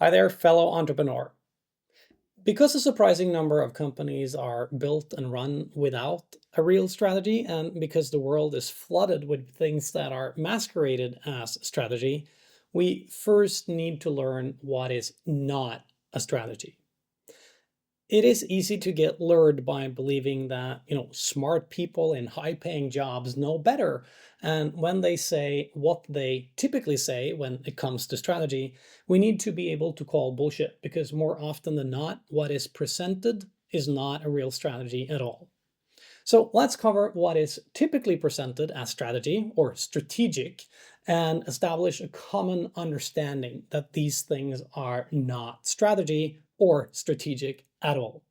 Hi there, fellow entrepreneur. Because a surprising number of companies are built and run without a real strategy, and because the world is flooded with things that are masqueraded as strategy, we first need to learn what is not a strategy. It is easy to get lured by believing that, smart people in high-paying jobs know better. And when they say what they typically say when it comes to strategy, we need to be able to call bullshit because more often than not, what is presented is not a real strategy at all. So let's cover what is typically presented as strategy or strategic and establish a common understanding that these things are not strategy or strategic at all.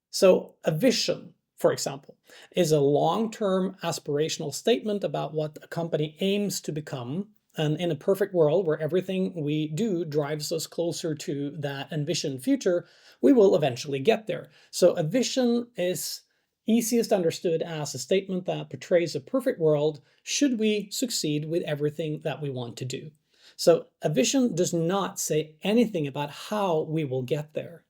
So a vision, for example, is a long-term aspirational statement about what a company aims to become. And in a perfect world where everything we do drives us closer to that envisioned future, we will eventually get there. So a vision is easiest understood as a statement that portrays a perfect world should we succeed with everything that we want to do. So a vision does not say anything about how we will get there.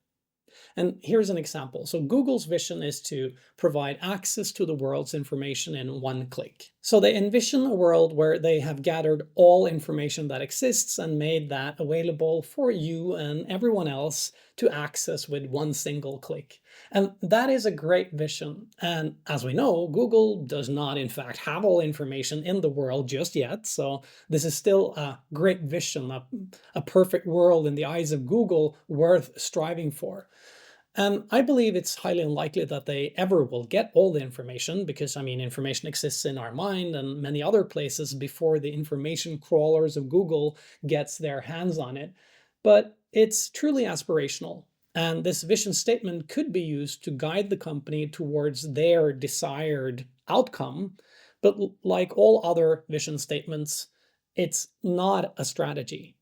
And here's an example. So Google's vision is to provide access to the world's information in one click. So they envision a world where they have gathered all information that exists and made that available for you and everyone else to access with one single click. And that is a great vision. And as we know, Google does not in fact have all information in the world just yet. So this is still a great vision, a perfect world in the eyes of Google worth striving for. And I believe it's highly unlikely that they ever will get all the information because, information exists in our mind and many other places before the information crawlers of Google gets their hands on it. But it's truly aspirational. And this vision statement could be used to guide the company towards their desired outcome. But like all other vision statements, it's not a strategy.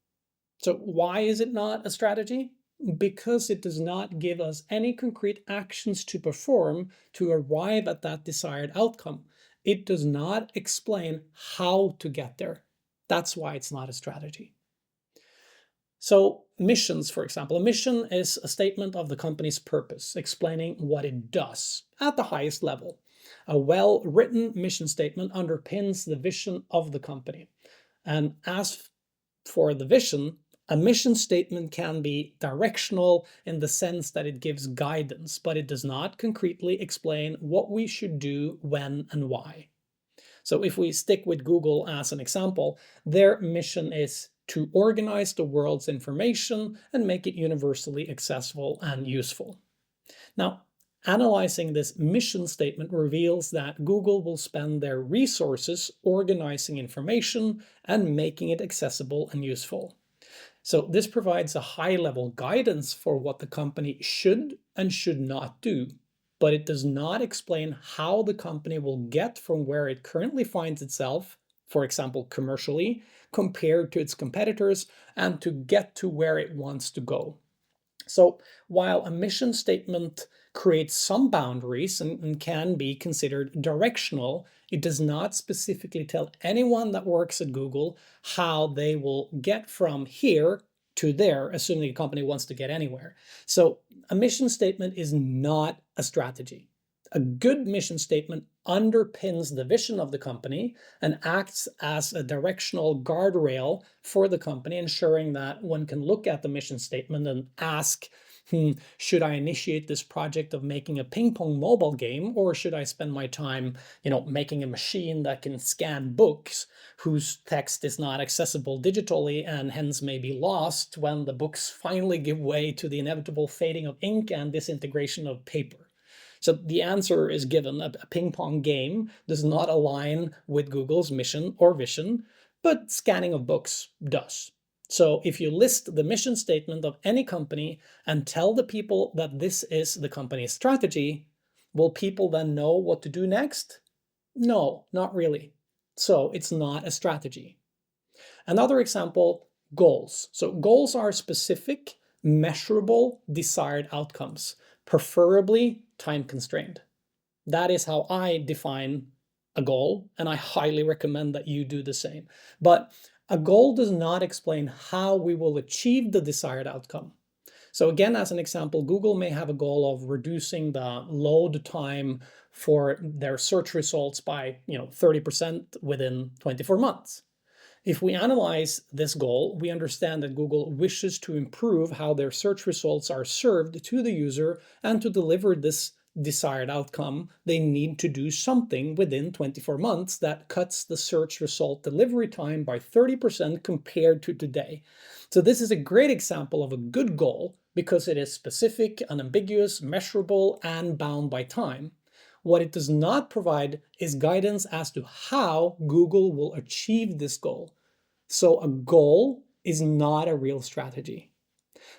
So why is it not a strategy? Because it does not give us any concrete actions to perform to arrive at that desired outcome. It does not explain how to get there. That's why it's not a strategy. So missions, for example, a mission is a statement of the company's purpose, explaining what it does at the highest level. A well-written mission statement underpins the vision of the company. And as for the vision, a mission statement can be directional in the sense that it gives guidance, but it does not concretely explain what we should do, when, and why. So if we stick with Google as an example, their mission is to organize the world's information and make it universally accessible and useful. Now, analyzing this mission statement reveals that Google will spend their resources organizing information and making it accessible and useful. So this provides a high-level guidance for what the company should and should not do, but it does not explain how the company will get from where it currently finds itself, for example, commercially, compared to its competitors, and to get to where it wants to go. So while a mission statement creates some boundaries and can be considered directional, it does not specifically tell anyone that works at Google how they will get from here to there, assuming a company wants to get anywhere. So a mission statement is not a strategy. A good mission statement underpins the vision of the company and acts as a directional guardrail for the company, ensuring that one can look at the mission statement and ask, should I initiate this project of making a ping pong mobile game, or should I spend my time, making a machine that can scan books whose text is not accessible digitally and hence may be lost when the books finally give way to the inevitable fading of ink and disintegration of paper? So the answer is given. A ping pong game does not align with Google's mission or vision, but scanning of books does. So if you list the mission statement of any company and tell the people that this is the company's strategy, will people then know what to do next? No, not really. So it's not a strategy. Another example, goals. So goals are specific, measurable, desired outcomes, preferably time constrained. That is how I define a goal, and I highly recommend that you do the same. But A goal does not explain how we will achieve the desired outcome. So again, as an example, Google may have a goal of reducing the load time for their search results by 30% within 24 months. If we analyze this goal, we understand that Google wishes to improve how their search results are served to the user, and to deliver this desired outcome, they need to do something within 24 months that cuts the search result delivery time by 30% compared to today. So this is a great example of a good goal because it is specific, unambiguous, measurable, and bound by time. What it does not provide is guidance as to how Google will achieve this goal. So a goal is not a real strategy.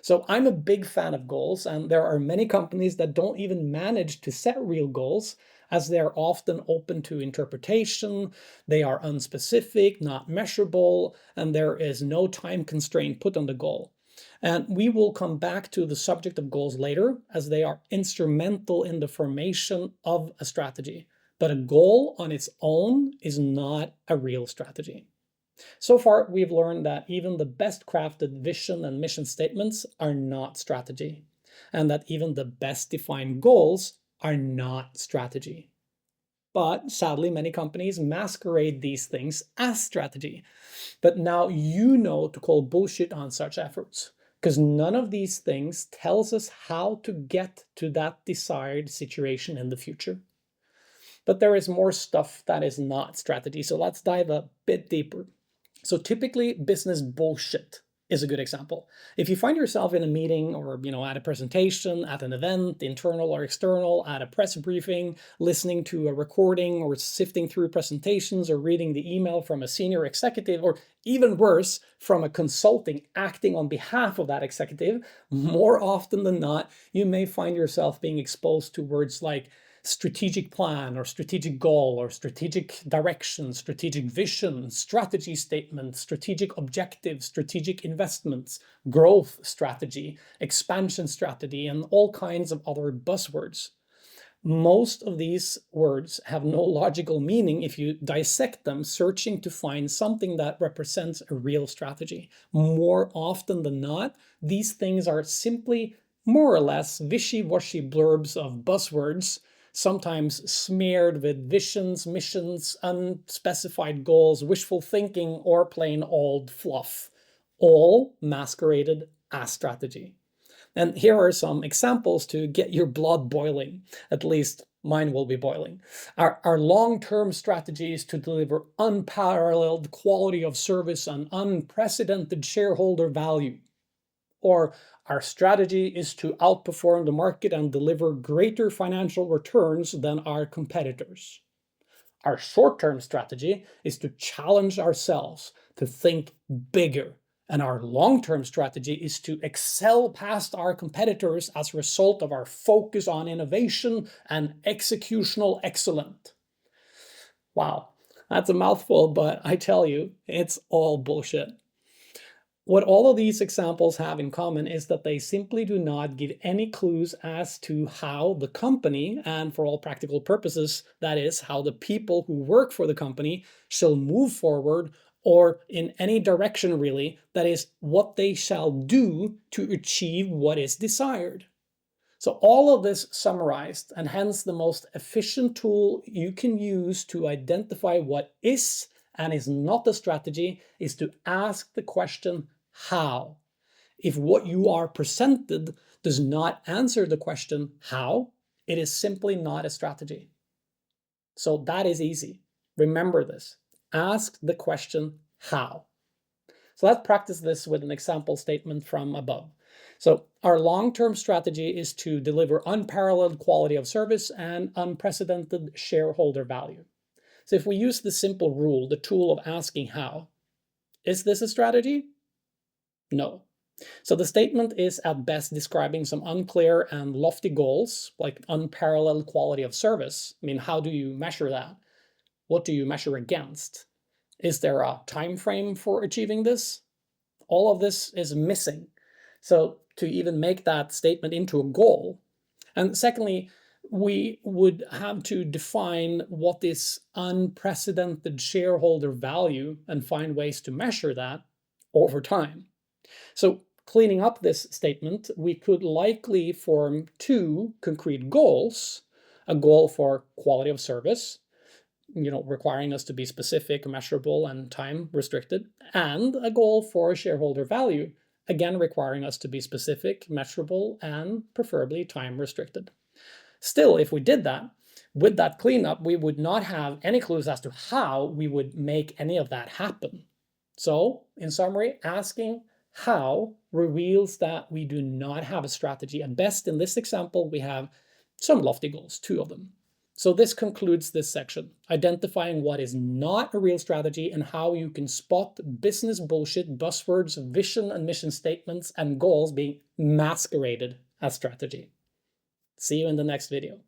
So I'm a big fan of goals, and there are many companies that don't even manage to set real goals, as they are often open to interpretation, they are unspecific, not measurable, and there is no time constraint put on the goal. And we will come back to the subject of goals later, as they are instrumental in the formation of a strategy. But a goal on its own is not a real strategy. So far, we've learned that even the best crafted vision and mission statements are not strategy, and that even the best defined goals are not strategy. But sadly, many companies masquerade these things as strategy. But now you know to call bullshit on such efforts, because none of these things tells us how to get to that desired situation in the future. But there is more stuff that is not strategy, so let's dive a bit deeper. So typically, business bullshit is a good example. If you find yourself in a meeting, or at a presentation, at an event, internal or external, at a press briefing, listening to a recording, or sifting through presentations, or reading the email from a senior executive, or even worse, from a consulting acting on behalf of that executive, more often than not, you may find yourself being exposed to words like strategic plan, or strategic goal, or strategic direction, strategic vision, strategy statement, strategic objective, strategic investments, growth strategy, expansion strategy, and all kinds of other buzzwords. Most of these words have no logical meaning if you dissect them, searching to find something that represents a real strategy. More often than not, these things are simply more or less wishy-washy blurbs of buzzwords, sometimes smeared with visions, missions, unspecified goals, wishful thinking, or plain old fluff, all masqueraded as strategy. And here are some examples to get your blood boiling. At least mine will be boiling. Our long-term strategy is to deliver unparalleled quality of service and unprecedented shareholder value. Or our strategy is to outperform the market and deliver greater financial returns than our competitors. Our short-term strategy is to challenge ourselves to think bigger. And our long-term strategy is to excel past our competitors as a result of our focus on innovation and executional excellence. Wow, that's a mouthful, but I tell you, it's all bullshit. What all of these examples have in common is that they simply do not give any clues as to how the company, and for all practical purposes, that is, how the people who work for the company shall move forward, or in any direction really, that is, what they shall do to achieve what is desired. So all of this summarized, and hence the most efficient tool you can use to identify what is and is not a strategy, is to ask the question, how? If what you are presented does not answer the question, how, it is simply not a strategy. So that is easy. Remember this. Ask the question, how? So let's practice this with an example statement from above. So our long-term strategy is to deliver unparalleled quality of service and unprecedented shareholder value. So if we use the simple rule, the tool of asking how, is this a strategy? No. So the statement is at best describing some unclear and lofty goals, like unparalleled quality of service. I mean, how do you measure that? What do you measure against? Is there a time frame for achieving this? All of this is missing. So to even make that statement into a goal. And secondly, we would have to define what is unprecedented shareholder value and find ways to measure that over time. So cleaning up this statement, we could likely form two concrete goals: a goal for quality of service, requiring us to be specific, measurable, and time restricted, and a goal for shareholder value, again requiring us to be specific, measurable, and preferably time restricted. Still, if we did that, with that cleanup, we would not have any clues as to how we would make any of that happen. So, in summary, asking how reveals that we do not have a strategy. At best, in this example, we have some lofty goals, two of them. So this concludes this section, identifying what is not a real strategy and how you can spot business bullshit, buzzwords, vision and mission statements, and goals being masqueraded as strategy. See you in the next video.